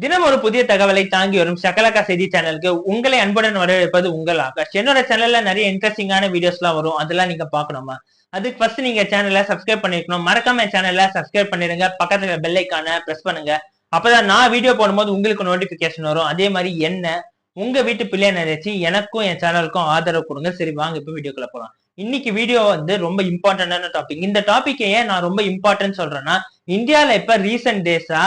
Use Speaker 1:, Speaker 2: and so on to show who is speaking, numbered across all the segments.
Speaker 1: தினம் ஒரு புதிய தகவலை தாங்கி வரும் சகலகா செய்தி சேனலுக்கு உங்களை அன்புடன் வரவேற்பது உங்கள் ஆகாஷ். என்னோட சேனல்ல நிறைய இன்ட்ரெஸ்டிங்கான வீடியோஸ் எல்லாம் வரும். அதெல்லாம் நீங்க பாக்கணுமா? அதுக்கு ஃபர்ஸ்ட் நீங்க சேனலை சப்ஸ்கிரைப் பண்ணிருக்கணும். மறக்காம சேனலை சப்ஸ்கிரைப் பண்ணிருங்க. பக்கத்துல பெல் ஐகானை பிரஸ் பண்ணுங்க. அப்பதான் நான் வீடியோ போடும்போது உங்களுக்கு நோட்டிபிகேஷன் வரும். அதே மாதிரி என்ன உங்க வீட்டு பிள்ளைய நினைச்சு எனக்கும் என் சேனலுக்கும் ஆதரவு கொடுங்க. சரி, வாங்க இப்ப வீடியோக்குள்ள போலாம். இன்னைக்கு வீடியோ ரொம்ப இம்பார்ட்டன்டான டாபிக். இந்த டாபிக் ஏன் நான் ரொம்ப இம்பார்ட்டன்ட் சொல்றேன்னா, இந்தியால இப்ப ரீசெண்ட் டேஸா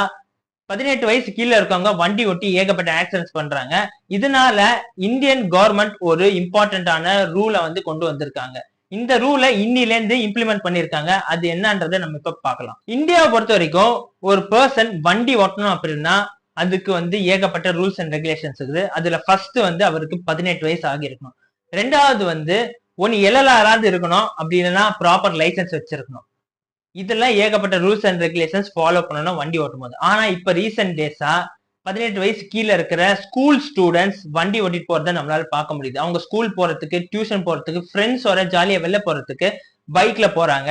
Speaker 1: 18 வயசு கீழே இருக்கவங்க வண்டி ஓட்டி ஏகப்பட்ட ஆக்சிடென்ட்ஸ் பண்றாங்க. இதனால இந்தியன் கவர்மெண்ட் ஒரு இம்பார்ட்டன்டான ரூலை கொண்டு வந்திருக்காங்க. இந்த ரூலை இன்னில இருந்து இம்ப்ளிமெண்ட் பண்ணிருக்காங்க. அது என்னன்றதை நம்ம இப்ப பார்க்கலாம். இந்தியாவை பொறுத்த வரைக்கும் ஒரு பர்சன் வண்டி ஓட்டணும் அப்படின்னா அதுக்கு ஏகப்பட்ட ரூல்ஸ் அண்ட் ரெகுலேஷன்ஸ் இருக்குது. அதுல ஃபர்ஸ்ட் அவருக்கு 18 வயசு ஆகியிருக்கணும். ரெண்டாவது ஒன்னு எல்எல்ஆராவது இருக்கணும், அப்படி இல்லைன்னா ப்ராப்பர் லைசன்ஸ் வச்சிருக்கணும். இதெல்லாம் ஏகப்பட்ட ரூல்ஸ் அண்ட் ரெகுலேஷன்ஸ் ஃபாலோ பண்ணணும் வண்டி ஓட்டும் போது. ஆனா இப்ப ரீசெண்ட் டேஸா 18 வயசு கீழே இருக்கிற ஸ்கூல் ஸ்டூடெண்ட்ஸ் வண்டி ஓட்டிட்டு போறதை நம்மளால பார்க்க முடியுது. அவங்க ஸ்கூல் போறதுக்கு, டியூஷன் போறதுக்கு, ஃப்ரெண்ட்ஸோட ஜாலியா வெளில போறதுக்கு பைக்ல போறாங்க.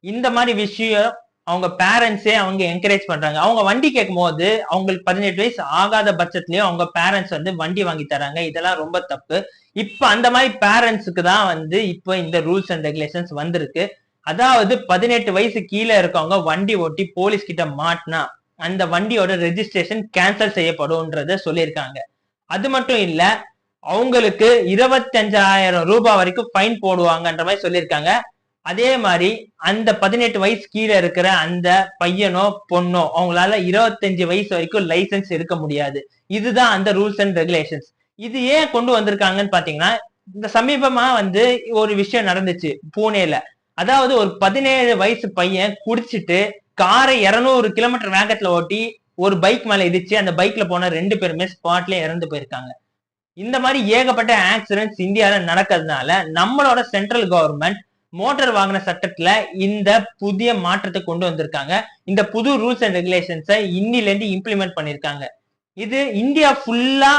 Speaker 1: இந்த மாதிரி விஷயம் அவங்க பேரண்ட்ஸே என்கரேஜ் பண்றாங்க. அவங்க வண்டி கேட்கும் போது அவங்களுக்கு 18 வயசு ஆகாத பட்சத்துலயும் அவங்க பேரண்ட்ஸ் வண்டி வாங்கி தராங்க. இதெல்லாம் ரொம்ப தப்பு. இப்ப அந்த மாதிரி பேரண்ட்ஸுக்கு தான் இப்ப இந்த ரூல்ஸ் அண்ட் ரெகுலேஷன்ஸ் வந்திருக்கு. அதாவது 18 வயசு கீழே இருக்கவங்க வண்டி ஓட்டி போலீஸ் கிட்ட மாட்டினா அந்த வண்டியோட ரெஜிஸ்ட்ரேஷன் கேன்சல் செய்யப்படும்ன்றத சொல்லியிருக்காங்க. அது மட்டும் இல்ல, அவங்களுக்கு 25,000 ரூபாய் வரைக்கும் ஃபைன் போடுவாங்கன்ற மாதிரி சொல்லியிருக்காங்க. அதே மாதிரி அந்த 18 வயசு கீழே இருக்கிற அந்த பையனோ பொண்ணோ அவங்களால 25 வயசு வரைக்கும் லைசன்ஸ் எடுக்க முடியாது. இதுதான் அந்த ரூல்ஸ் அண்ட் ரெகுலேஷன்ஸ். இது ஏன் கொண்டு வந்திருக்காங்கன்னு பாத்தீங்கன்னா, இந்த சமீபமா ஒரு விஷயம் நடந்துச்சு பூனேல. அதாவது ஒரு 17 வயசு பையன் குடிச்சிட்டு காரை 200 கிலோமீட்டர் வேகத்துல ஓட்டி ஒரு பைக் மேல இடிச்சு அந்த பைக்ல போன 2 பேருமே ஸ்பாட்ல இறந்து போயிருக்காங்க. இந்த மாதிரி ஏகப்பட்ட ஆக்சிடென்ட்ஸ் இந்தியால நடக்கிறதுனால நம்மளோட சென்ட்ரல் கவர்மெண்ட் மோட்டார் வாகன சட்டத்துல இந்த புதிய மாற்றத்தை கொண்டு வந்திருக்காங்க. இந்த புது ரூல்ஸ் அண்ட் ரெகுலேஷன்ஸை இன்னில இருந்து இம்ப்ளிமெண்ட் பண்ணிருக்காங்க. இது இந்தியா ஃபுல்லா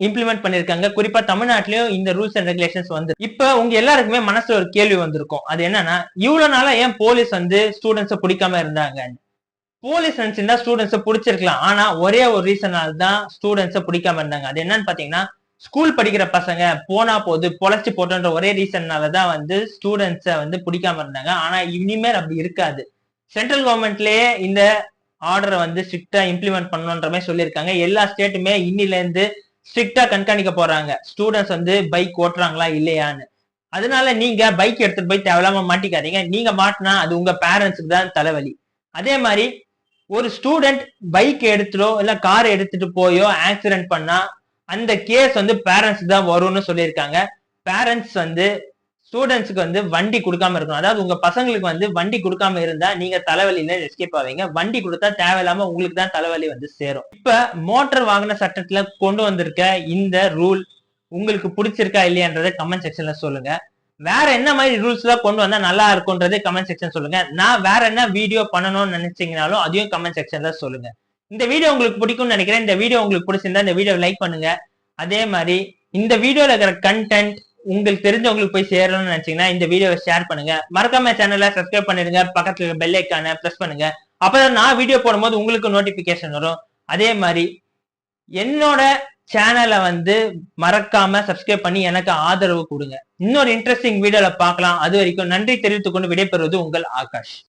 Speaker 1: இம்ப்ளிமெண்ட் பண்ணிருக்காங்க. குறிப்பா தமிழ்நாட்டிலயும் இந்த ரூல்ஸ் அண்ட் ரெகுலேஷன்ஸ் இப்ப உங்க எல்லாருக்குமே மனசுல ஒரு கேள்வி வந்திருக்கும். அது என்னன்னா, இவ்வளவு நாளா ஏன் போலீஸ் ஸ்டூடெண்ட்ஸை பிடிக்காம இருந்தாங்க? போலீஸ் நினைச்சிருந்தா ஸ்டூடெண்ட்ஸை பிடிச்சிருக்கலாம். ஆனா ஒரே ஒரு ரீசனால தான் ஸ்டூடெண்ட்ஸை பிடிக்காம இருந்தாங்க. அது என்னன்னு பாத்தீங்கன்னா, ஸ்கூல் படிக்கிற பசங்க போனா போது பொழைச்சு போட்டோன்ற ஒரே ரீசன்னாலதான் ஸ்டூடெண்ட்ஸை பிடிக்காம இருந்தாங்க. ஆனா இனிமேல் அப்படி இருக்காது. சென்ட்ரல் கவர்மெண்ட்லயே இந்த ஆர்டரை ஸ்ட்ரிக்டா இம்ப்ளிமெண்ட் பண்ணணுன்ற மாதிரி சொல்லியிருக்காங்க. எல்லா ஸ்டேட்டுமே இன்னில இருந்து ஸ்ட்ரிக்டா கண்காணிக்க போறாங்க ஸ்டூடெண்ட்ஸ் பைக் ஓட்டுறாங்களா இல்லையான்னு. அதனால நீங்க பைக் எடுத்துட்டு போய் தேவையில்லாம மாட்டிக்காதீங்க. நீங்க மாட்டினா அது உங்க பேரண்ட்ஸுக்கு தான் தலைவலி. அதே மாதிரி ஒரு ஸ்டூடெண்ட் பைக் எடுத்துட்டோ இல்ல கார் எடுத்துட்டு போயோ ஆக்சிடென்ட் பண்ணா அந்த கேஸ் பேரண்ட்ஸ் தான் வரும்னு சொல்லியிருக்காங்க. பேரண்ட்ஸ் ஸ்டூடெண்ட்ஸுக்கு வண்டி கொடுக்காம இருக்கணும். அதாவது உங்க பசங்களுக்கு வண்டி கொடுக்காம இருந்தா நீங்க தலைவலியில எஸ்கேப் ஆவீங்க. வண்டி கொடுத்தா தேவையில்லாம உங்களுக்கு தான் தலைவலி சேரும். இப்ப மோட்டார் வாகன சட்டத்துல கொண்டு வந்திருக்க இந்த ரூல் உங்களுக்கு பிடிச்சிருக்கா இல்லையான்றதை கமெண்ட் செக்ஷன்ல சொல்லுங்க. வேற என்ன மாதிரி ரூல்ஸ் எல்லாம் கொண்டு வந்தா நல்லா இருக்கும்ன்றது கமெண்ட் செக்ஷன் சொல்லுங்க. நான் வேற என்ன வீடியோ பண்ணணும்னு நினைச்சீங்கனாலும் அதையும் கமெண்ட் செக்ஷன்ல சொல்லுங்க. இந்த வீடியோ உங்களுக்கு பிடிக்கும்னு நினைக்கிறேன். இந்த வீடியோ உங்களுக்கு பிடிச்சிருந்தா இந்த வீடியோ லைக் பண்ணுங்க. அதே மாதிரி இந்த வீடியோல இருக்கிற கண்டென்ட் உங்களுக்கு தெரிஞ்சவங்களுக்கு போய் சேரணும்னு நினைச்சீங்கன்னா இந்த வீடியோவை ஷேர் பண்ணுங்க. மறக்காம சேனலை சப்ஸ்கிரைப் பண்ணிடுங்க. பக்கத்துல பெல் ஐகானை பிரஸ் பண்ணுங்க. அப்பதான் நான் வீடியோ போடும்போது உங்களுக்கு நோட்டிபிகேஷன் வரும். அதே மாதிரி என்னோட சேனலை மறக்காம சப்ஸ்கிரைப் பண்ணி எனக்கு ஆதரவு கொடுங்க. இன்னொரு இன்ட்ரெஸ்டிங் வீடியோல பார்க்கலாம். அது வரைக்கும் நன்றி தெரிவித்துக் கொண்டு விடைபெறுவது உங்கள் ஆகாஷ்.